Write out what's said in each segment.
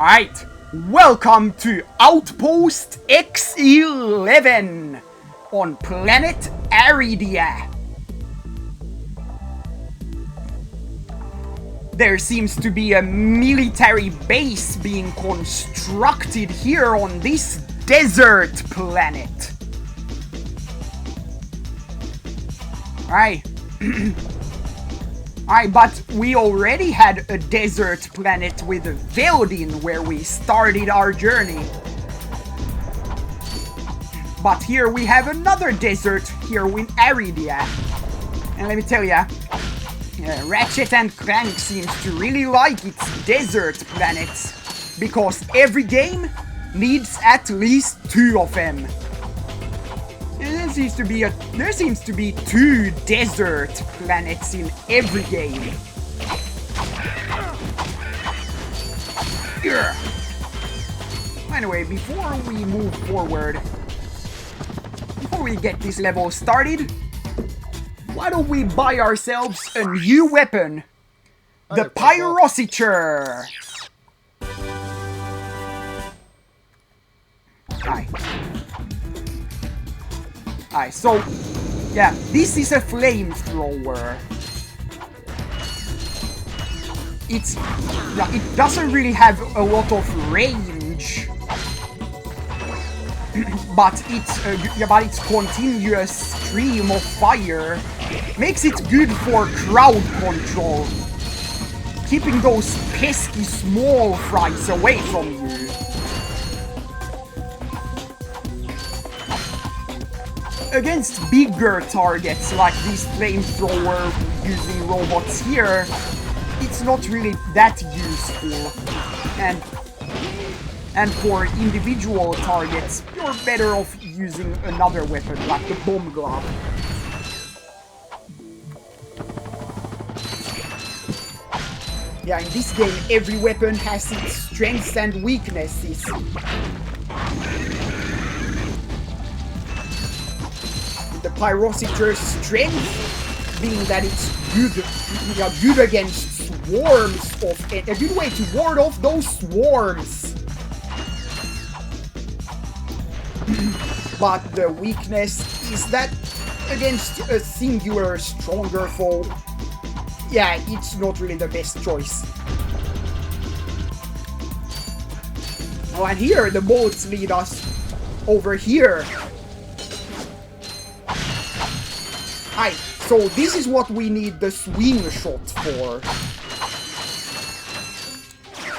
Alright, welcome to Outpost X11 on planet Aridia. There seems to be a military base being constructed here on this desert planet. Alright. Alright, but we already had a desert planet with Veldin where we started our journey. But here we have another desert here with Aridia. And let me tell ya, Ratchet and Clank seems to really like its desert planets because every game needs at least 2 of them. There seems to be 2 desert planets in every game. Anyway, before we move forward, before we get this level started, why don't we buy ourselves a new weapon? The Pyrociture! Alright, so, yeah, this is a flamethrower. It doesn't really have a lot of range, but its continuous stream of fire makes it good for crowd control, keeping those pesky small fries away from you. Against bigger targets like these flamethrower using robots here, it's not really that useful. And for individual targets, you're better off using another weapon like the bomb glove. Yeah, in this game every weapon has its strengths and weaknesses. The Pyrociture's strength being that it's good against swarms of a good way to ward off those swarms. But the weakness is that against a singular stronger foe, yeah, it's not really the best choice. Oh, and here the bullets lead us over here. Alright, so this is what we need the swing shot for.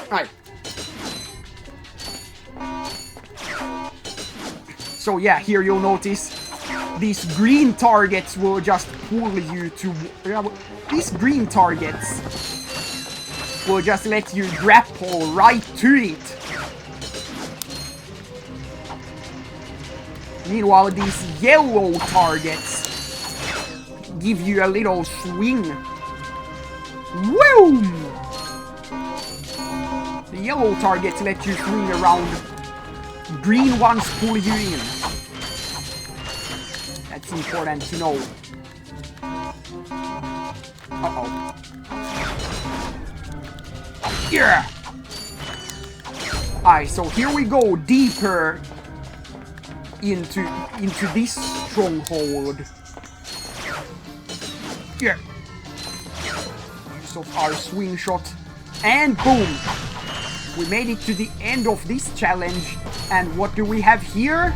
Alright. So yeah, here you'll notice these green targets will just pull you to... These green targets will just let you grapple right to it. Meanwhile, these yellow targets give you a little swing. Woo! The yellow targets let you swing around. Green ones pull you in. That's important to know. Uh-oh. Yeah! Alright, so here we go deeper into this stronghold. Yeah. Use of our swing shot, and boom! We made it to the end of this challenge, and what do we have here?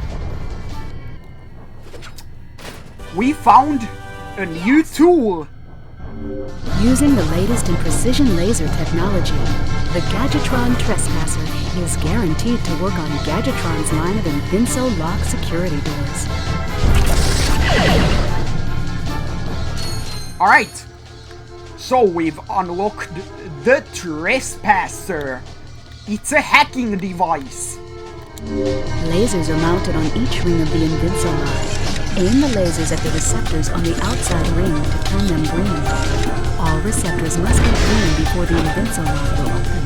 We found a new tool! Using the latest in precision laser technology, the Gadgetron Trespasser is guaranteed to work on Gadgetron's line of Invinso lock security doors. Alright, so we've unlocked the Trespasser. It's a hacking device. Lasers are mounted on each ring of the Invinso line. Aim the lasers at the receptors on the outside ring to turn them green. All receptors must be green before the Invinso lock will open.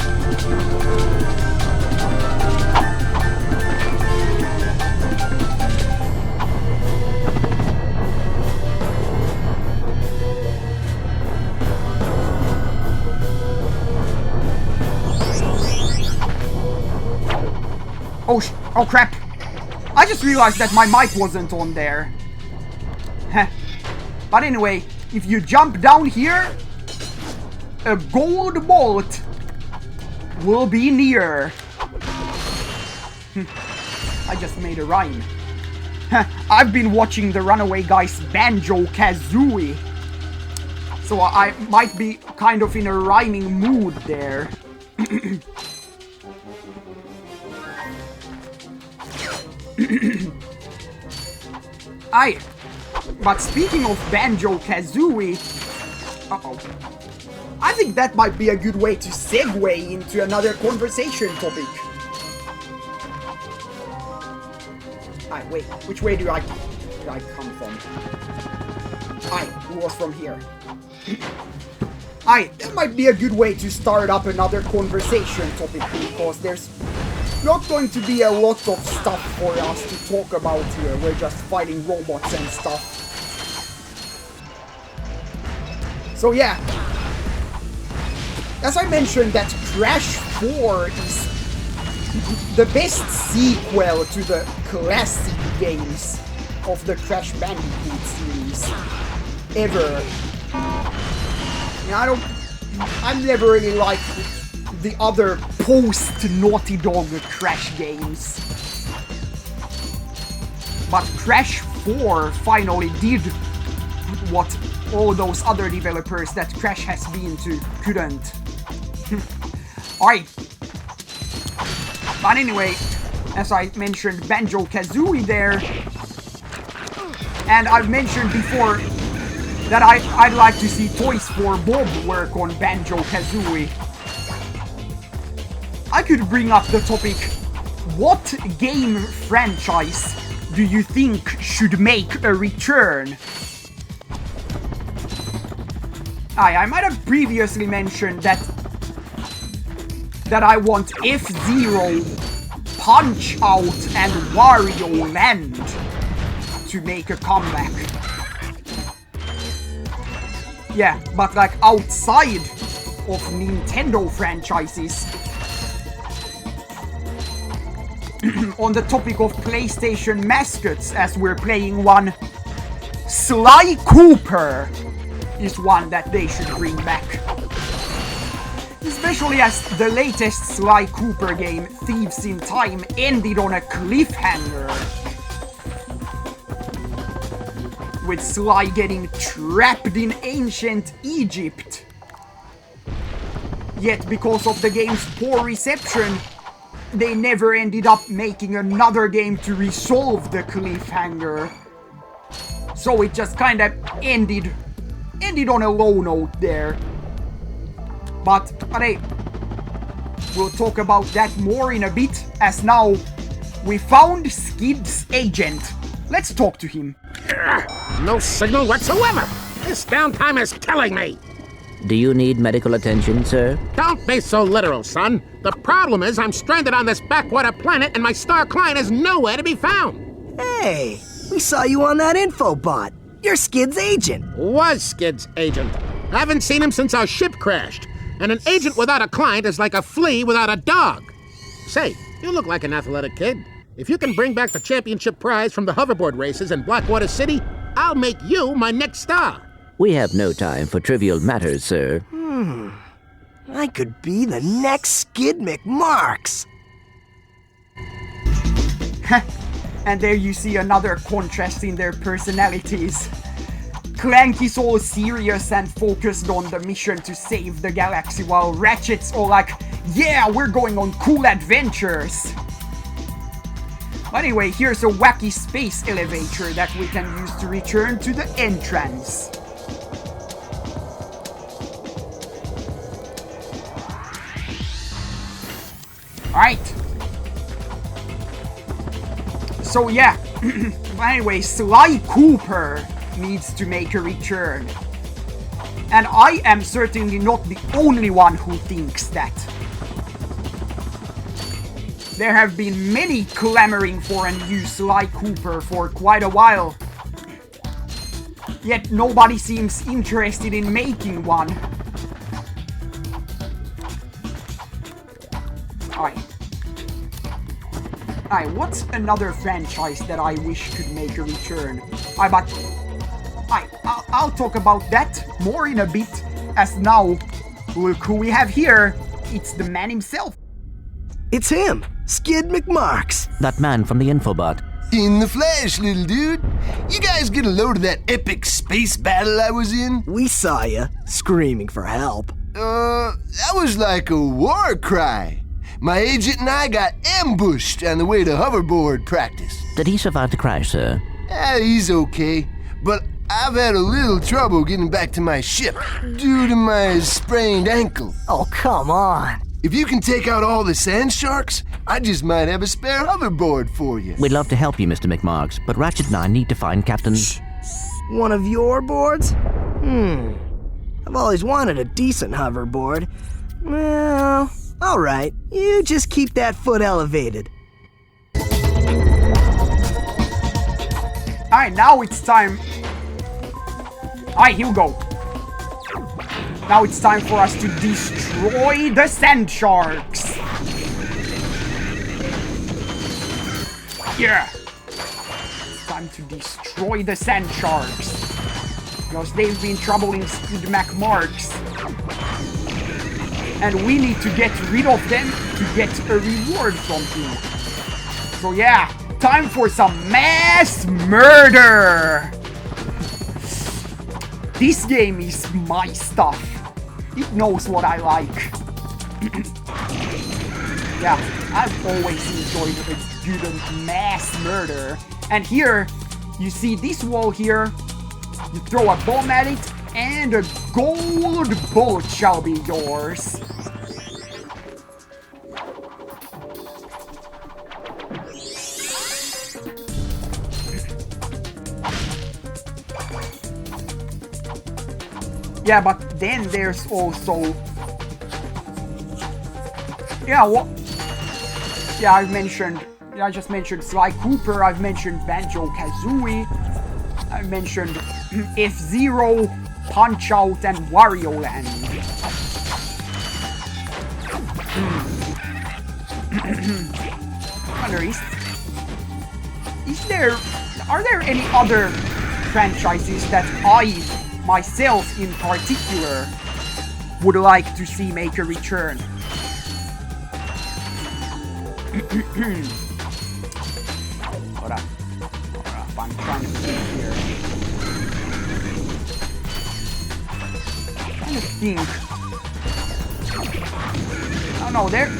Oh crap. I just realized that my mic wasn't on there. Heh. But anyway, if you jump down here, a gold bolt will be near. I just made a rhyme. I've been watching the Runaway Guys Banjo-Kazooie, so I might be kind of in a rhyming mood there. But speaking of Banjo-Kazooie, I think that might be a good way to segue into another conversation topic. Wait, which way did I come from? It was from here. That might be a good way to start up another conversation topic, because there's not going to be a lot of stuff for us to talk about here. We're just fighting robots and stuff. So yeah. As I mentioned, that Crash 4 is the best sequel to the classic games of the Crash Bandicoot series ever. I've never really liked the other post-Naughty Dog Crash games. But Crash 4 finally did what all those other developers that Crash has been to couldn't. Alright. But anyway, as I mentioned Banjo-Kazooie there, and I've mentioned before that I'd like to see Toys for Bob work on Banjo-Kazooie. I could bring up the topic, what game franchise do you think should make a return? I might have previously mentioned that I want F-Zero, Punch-Out, and Wario Land to make a comeback. Yeah, but like outside of Nintendo franchises. On the topic of PlayStation mascots, as we're playing one, Sly Cooper is one that they should bring back. Especially as the latest Sly Cooper game, Thieves in Time, ended on a cliffhanger. With Sly getting trapped in ancient Egypt. Yet because of the game's poor reception, they never ended up making another game to resolve the cliffhanger. So it just kinda ended on a low note there. But hey, we'll talk about that more in a bit, as now we found Skid's agent. Let's talk to him. No signal whatsoever. This downtime is killing me. Do you need medical attention, sir? Don't be so literal, son. The problem is I'm stranded on this backwater planet and my star client is nowhere to be found. Hey, we saw you on that info bot. You're Skid's agent. Was Skid's agent. I haven't seen him since our ship crashed. And an agent without a client is like a flea without a dog. Say, you look like an athletic kid. If you can bring back the championship prize from the hoverboard races in Blackwater City, I'll make you my next star. We have no time for trivial matters, sir. I could be the next Skid McMarks. And there you see another contrast in their personalities. Clank is all serious and focused on the mission to save the galaxy, while Ratchet's all like, yeah, we're going on cool adventures. But anyway, here's a wacky space elevator that we can use to return to the entrance. Alright. So yeah, but anyway, Sly Cooper needs to make a return. And I am certainly not the only one who thinks that. There have been many clamoring for a new Sly Cooper for quite a while. Yet nobody seems interested in making one. Alright. Alright, what's another franchise that I wish could make a return? I'll talk about that more in a bit, as now, look who we have here. It's the man himself. It's him, Skid McMarks. That man from the infobot. In the flesh, little dude. You guys get a load of that epic space battle I was in? We saw you, screaming for help. That was like a war cry. My agent and I got ambushed on the way to hoverboard practice. Did he survive the crash, sir? He's okay, but I've had a little trouble getting back to my ship due to my sprained ankle. Oh, come on. If you can take out all the sand sharks, I just might have a spare hoverboard for you. We'd love to help you, Mr. McMarks, but Ratchet and I need to find Captain... One of your boards? I've always wanted a decent hoverboard. Well, alright. You just keep that foot elevated. Alright, now it's time. Alright, here we go. Now it's time for us to destroy the sand sharks. Yeah. It's time to destroy the sand sharks. Because they've been troubling Skid McMarks. And we need to get rid of them to get a reward from him. So yeah, time for some mass murder! This game is my stuff. It knows what I like. Yeah, I've always enjoyed a good mass murder. And here, you see this wall here. You throw a bomb at it, and a gold bullet shall be yours. Yeah, but then there's also... Yeah, what? Yeah, I just mentioned Sly Cooper, I've mentioned Banjo-Kazooie, I mentioned F-Zero, Punch-Out, and Wario Land. Are there any other franchises that I, myself in particular, would like to see make a return? Hold up, I'm trying to think here. I don't know, there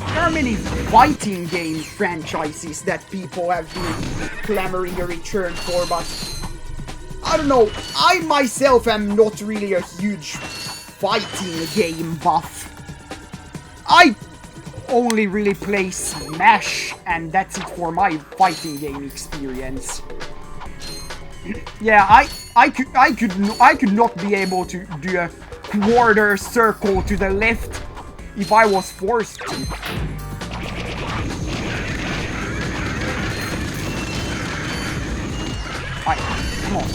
are many fighting game franchises that people have been clamoring a return for, but I don't know, I myself am not really a huge fighting game buff. I only really play Smash, and that's it for my fighting game experience. Yeah, I could not be able to do a quarter circle to the left if I was forced to. Alright, come on.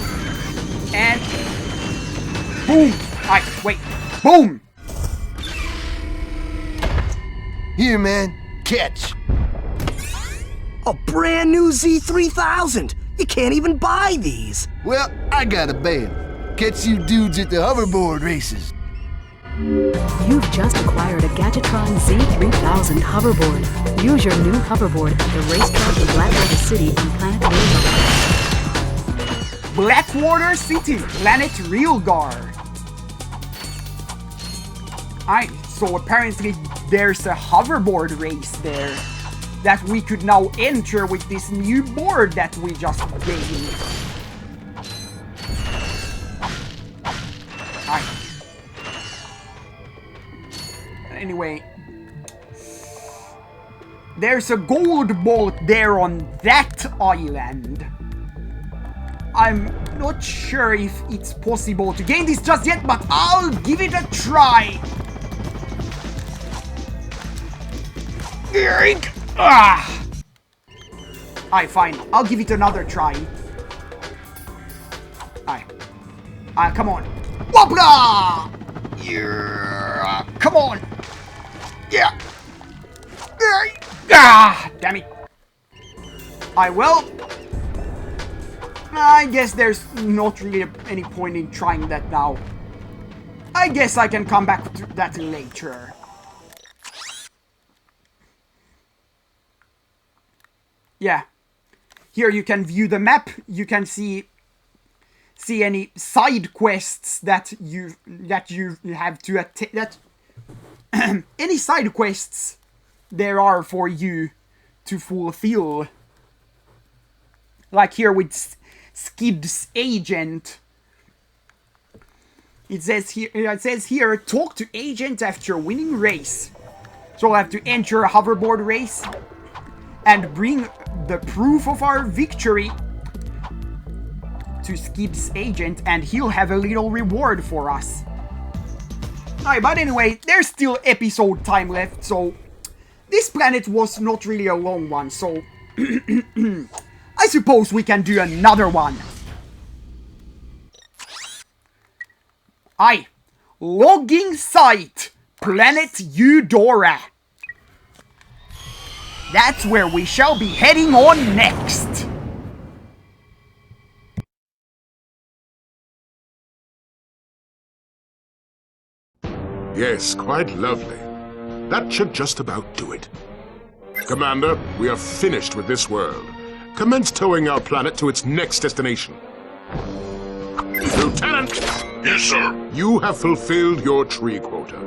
And boom! Alright, wait. Boom! Here, man. Catch. A brand new Z3000! You can't even buy these! Well, I got a bail. Catch you dudes at the hoverboard races. You've just acquired a Gadgetron Z3000 hoverboard. Use your new hoverboard at the racetrack in Blackwater City on Planet Realgar. Blackwater City, Planet Realgar. Alright, so apparently there's a hoverboard race there that we could now enter with this new board that we just gained. Alright. Anyway, there's a gold bolt there on that island. I'm not sure if it's possible to gain this just yet, but I'll give it a try. Alright, fine. I'll give it another try. Alright, come on. Whoopla! Yeah, come on. Yeah. Damn it. I guess there's not really any point in trying that now. I guess I can come back to that later. Yeah. Here you can view the map. You can see any side quests that you have to that any side quests there are for you to fulfill. Like here with Skid's agent. It says here, talk to agent after winning race. So I'll have to enter a hoverboard race and bring the proof of our victory to Skid's agent, and he'll have a little reward for us. Alright, but anyway, there's still episode time left, so this planet was not really a long one, so I suppose we can do another one. Aye, logging site, planet Eudora. That's where we shall be heading on next. Yes, quite lovely. That should just about do it. Commander, we are finished with this world. Commence towing our planet to its next destination. Lieutenant! Yes, sir. You have fulfilled your tree quota.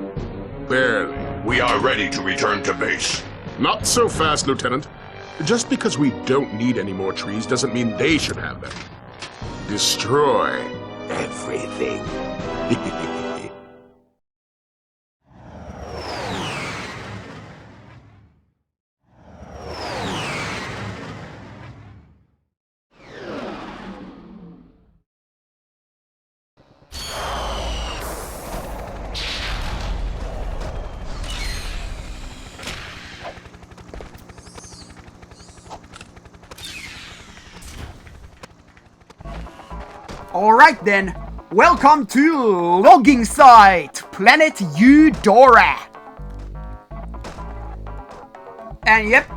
Barely. We are ready to return to base. Not so fast, Lieutenant. Just because we don't need any more trees doesn't mean they should have them. Destroy everything. Alright then, welcome to logging site, planet Eudora. And yep,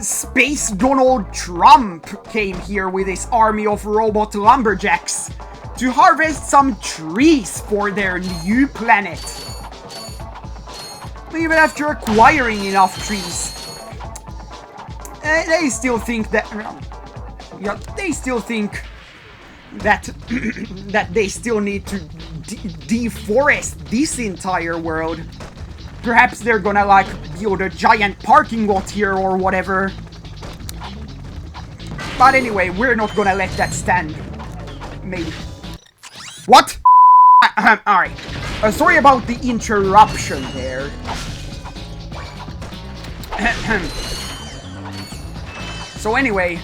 Space Donald Trump came here with his army of robot lumberjacks to harvest some trees for their new planet. Even after acquiring enough trees, they still think that... Yeah, they still think that that they still need to deforest this entire world. Perhaps they're gonna like build a giant parking lot here or whatever. But anyway, we're not gonna let that stand. Maybe. What? Alright. Sorry about the interruption there. So anyway,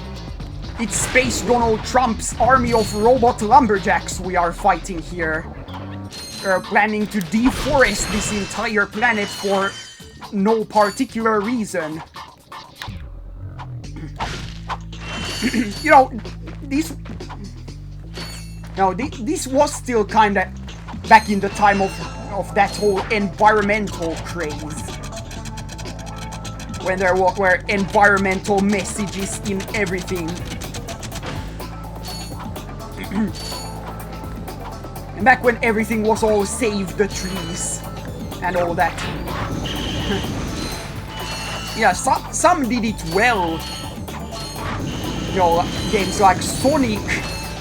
it's Space Donald Trump's army of robot lumberjacks we are fighting here. They're planning to deforest this entire planet for no particular reason. You know, this was still kinda back in the time of that whole environmental craze. When there were environmental messages in everything. And back when everything was all save the trees and all that. Yeah, some did it well. You know, games like Sonic,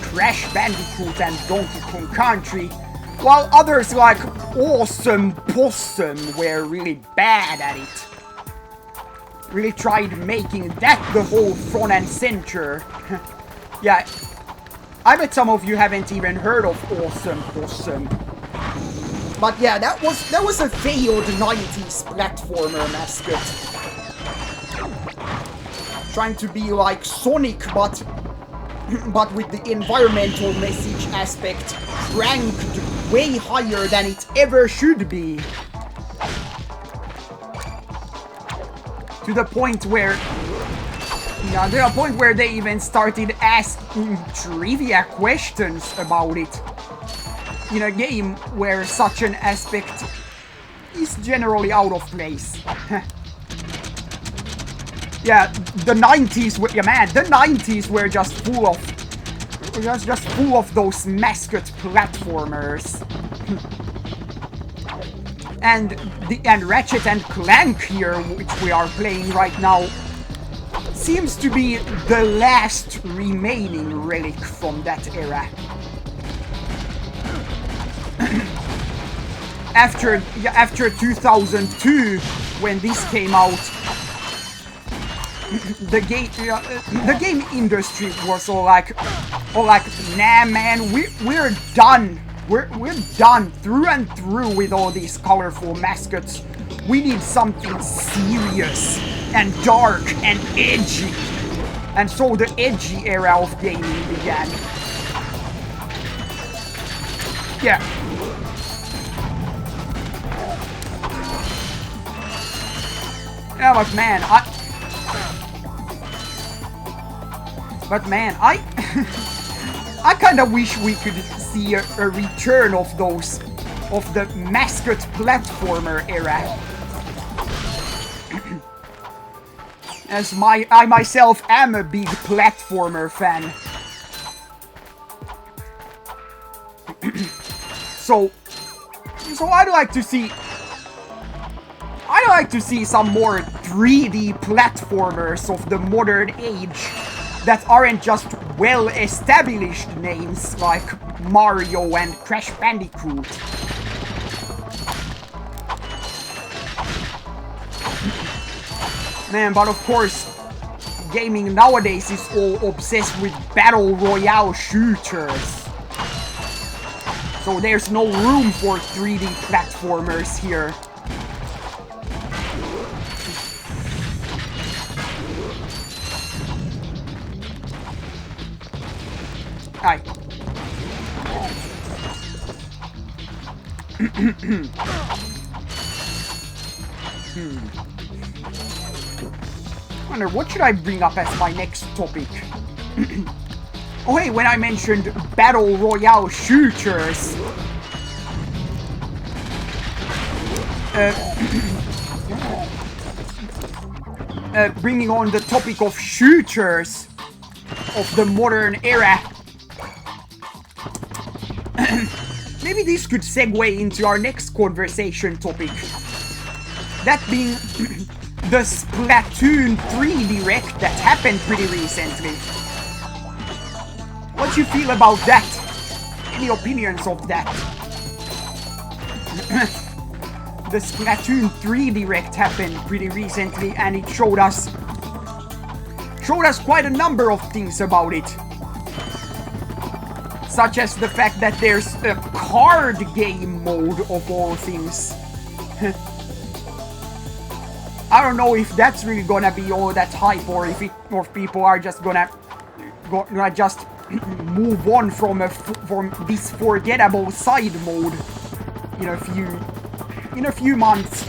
Crash Bandicoot and Donkey Kong Country, while others like Awesome Possum were really bad at it. Really tried making that the whole front and center. Yeah, I bet some of you haven't even heard of Awesome Possum. But yeah, that was a failed 90s platformer mascot. Trying to be like Sonic, but with the environmental message aspect cranked way higher than it ever should be. To the point where... Yeah, to the point where they even started asking trivia questions about it. In a game where such an aspect is generally out of place. Yeah, the 90s were, yeah man, the 90s were just full of those mascot platformers. and Ratchet and Clank here, which we are playing right now, seems to be the last remaining relic from that era. After 2002, when this came out, the game industry was all like, nah man, we're done. We're done through and through with all these colorful mascots. We need something serious and dark and edgy. And so the edgy era of gaming began. Yeah. Yeah, but man, I kind of wish we could see a return of the mascot platformer era. As I myself am a big platformer fan. So I'd like to see some more 3D platformers of the modern age that aren't just well-established names like Mario and Crash Bandicoot. Man, but of course, gaming nowadays is all obsessed with battle royale shooters. So there's no room for 3D platformers here. Aye. I wonder, what should I bring up as my next topic? Oh hey, when I mentioned battle royale shooters, bringing on the topic of shooters of the modern era, maybe this could segue into our next conversation topic. That being the Splatoon 3 Direct that happened pretty recently. What you feel about that? Any opinions of that? The Splatoon 3 Direct happened pretty recently, and it showed us quite a number of things about it. Such as the fact that there's a card game mode of all things. I don't know if that's really gonna be all that hype, or if people are just gonna just move on from this forgettable side mode in a few months.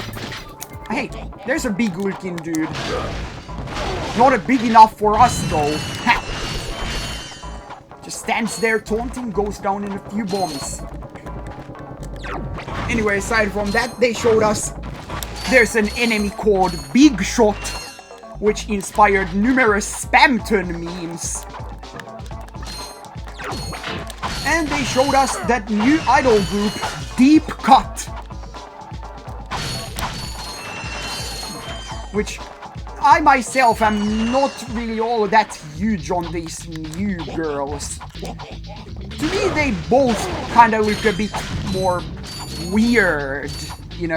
Hey, there's a big looking dude. Not big enough for us though. Just stands there taunting, goes down in a few bombs. Anyway, aside from that, they showed us there's an enemy called Big Shot, which inspired numerous Spamton memes. And they showed us that new idol group, Deep Cut, which I myself am not really all that huge on these new girls. To me, they both kind of look a bit more weird, in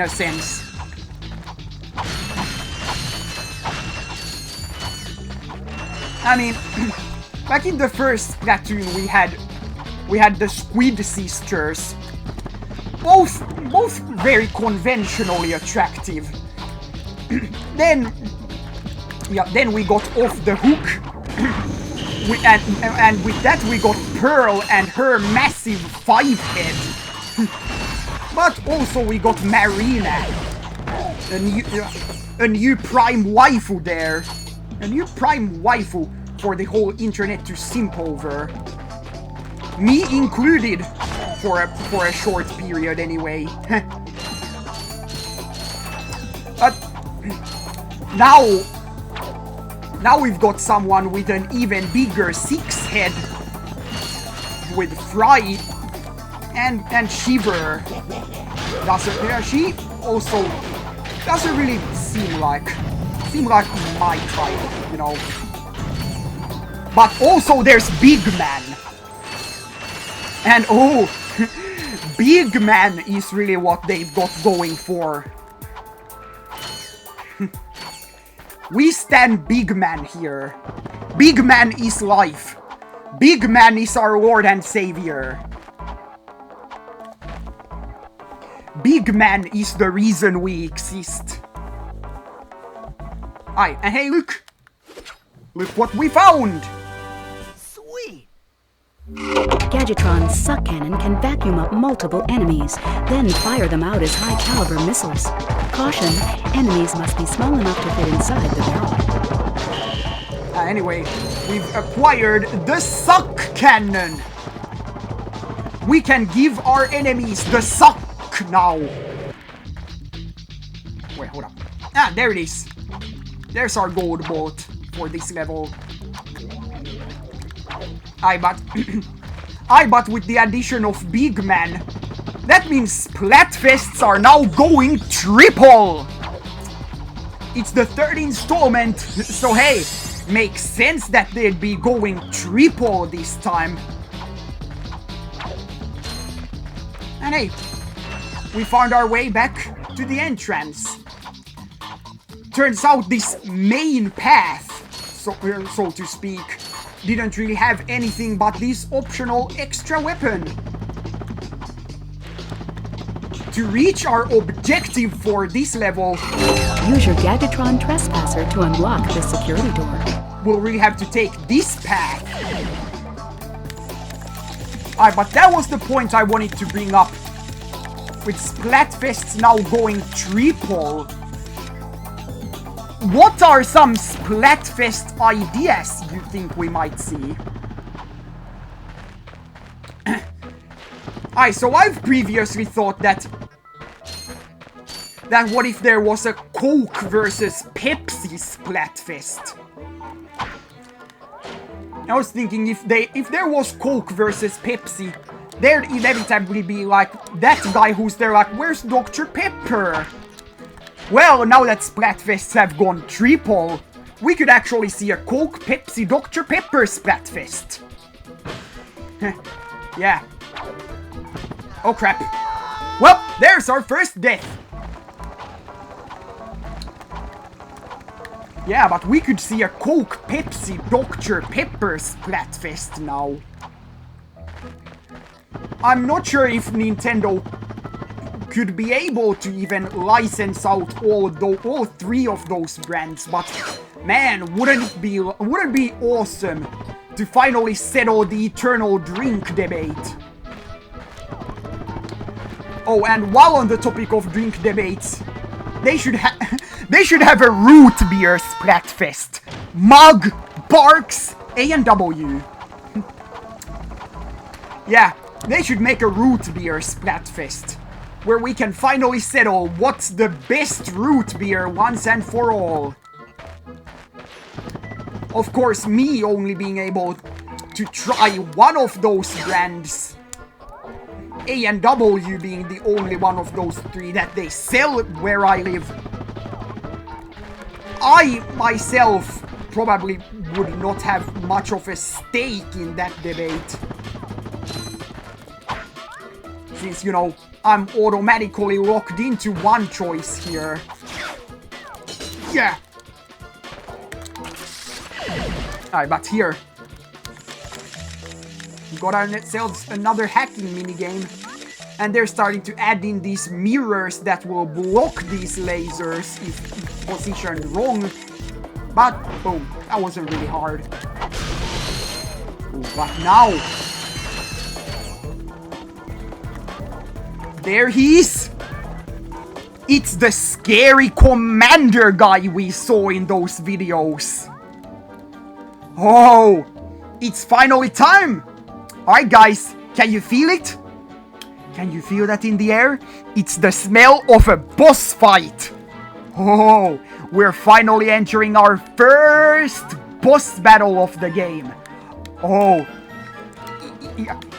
a sense. I mean, back in the first Splatoon, we had the Squid Sisters, both very conventionally attractive. Then we got Off the Hook, and with that we got Pearl and her massive 5-head. But also we got Marina, a new prime waifu there. A new prime waifu for the whole internet to simp over. Me included, for a short period anyway. But now Now we've got someone with an even bigger 6 head. With Fry and Shiver. She also doesn't really seem like my type, you know. But also there's Big Man. And oh, Big Man is really what they've got going for. We stand Big Man here. Big Man is life. Big Man is our Lord and Savior. Big Man is the reason we exist. Aye, and hey, look! Look what we found! Sweet! Gadgetron's suck cannon can vacuum up multiple enemies, then fire them out as high-caliber missiles. Caution, enemies must be small enough to fit inside the barrel. Anyway, we've acquired the suck cannon! We can give our enemies the suck now! Wait, hold up. Ah, there it is. There's our gold boat for this level. but with the addition of Big Man, that means Splatfests are now going triple! It's the third installment, so hey, makes sense that they'd be going triple this time. And hey, we found our way back to the entrance. Turns out this main path, so to speak, didn't really have anything but this optional extra weapon. To reach our objective for this level, use your Gadgetron Trespasser to unlock the security door. We'll really have to take this path. But that was the point I wanted to bring up. With Splatfests now going triple, what are some Splatfest ideas you think we might see? So I've previously thought that what if there was a Coke versus Pepsi Splatfest? I was thinking if there was Coke versus Pepsi, there'd inevitably be like that guy who's there like, where's Dr. Pepper? Well, now that Splatfests have gone triple, we could actually see a Coke, Pepsi, Dr. Pepper Splatfest. Yeah. Oh crap. Well, there's our first death. Yeah, but we could see a Coke, Pepsi, Dr. Pepper Splatfest now. I'm not sure if Nintendo could be able to even license out all 3 of those brands, but man, wouldn't it be awesome to finally settle the eternal drink debate? Oh, and while on the topic of drink debates, they should have a root beer Splatfest. Mug, Barks, A&W. Yeah, they should make a root beer Splatfest, where we can finally settle what's the best root beer once and for all. Of course, me only being able to try one of those brands, A&W being the only one of those 3 that they sell where I live. I myself probably would not have much of a stake in that debate, since, you know, I'm automatically locked into one choice here. Yeah. Alright, but here we got ourselves another hacking minigame, and they're starting to add in these mirrors that will block these lasers if positioned wrong. But boom, that wasn't really hard. Ooh, what now? There he is! It's the scary commander guy we saw in those videos. Oh, it's finally time! Alright guys, can you feel it? Can you feel that in the air? It's the smell of a boss fight! Oh, we're finally entering our first boss battle of the game. Oh,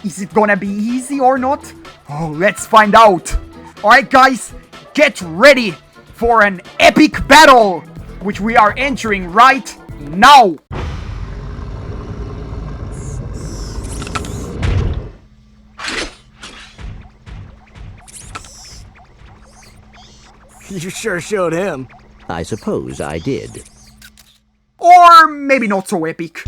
is it gonna be easy or not? Oh, let's find out. Alright guys, get ready for an epic battle, which we are entering right now. You sure showed him. I suppose I did. Or maybe not so epic.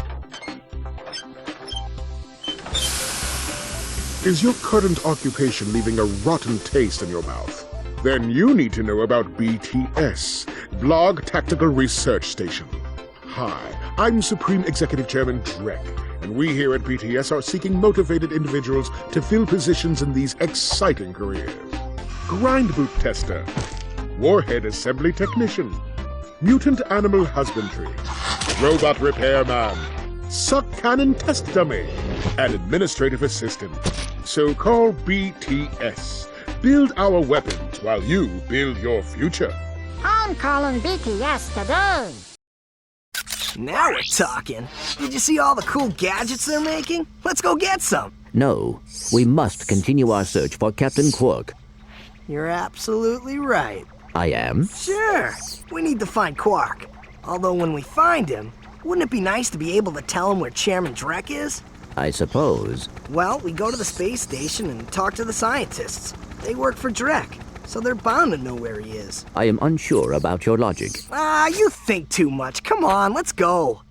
Is your current occupation leaving a rotten taste in your mouth? Then you need to know about BTS, Blog Tactical Research Station. Hi, I'm Supreme Executive Chairman Drek, and we here at BTS are seeking motivated individuals to fill positions in these exciting careers. Grind boot tester, warhead assembly technician, mutant animal husbandry, robot repairman, suck cannon test dummy, and administrative assistant. So call BTS. Build our weapons while you build your future. I'm calling BTS today. Now we're talking. Did you see all the cool gadgets they're making? Let's go get some. No, we must continue our search for Captain Quark. You're absolutely right. I am? Sure. We need to find Quark. Although when we find him, wouldn't it be nice to be able to tell him where Chairman Drek is? I suppose. Well, we go to the space station and talk to the scientists. They work for Drek, so they're bound to know where he is. I am unsure about your logic. You think too much. Come on, let's go.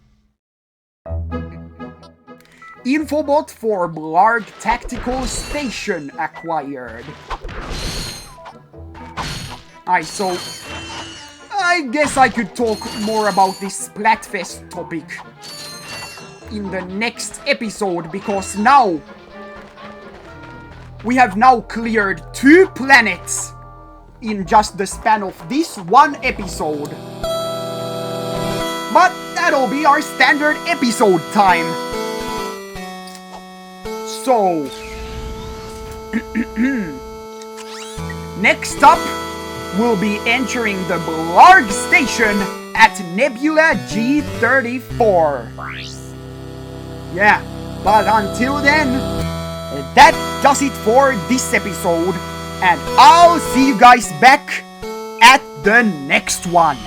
Infobot for Blarg Tactical Station acquired. So I guess I could talk more about this Splatfest topic in the next episode, because now we have now cleared 2 planets in just the span of this one episode. But that'll be our standard episode time. So next up, we'll be entering the Blarg Station at Nebula G34. Yeah, but until then, that does it for this episode, and I'll see you guys back at the next one.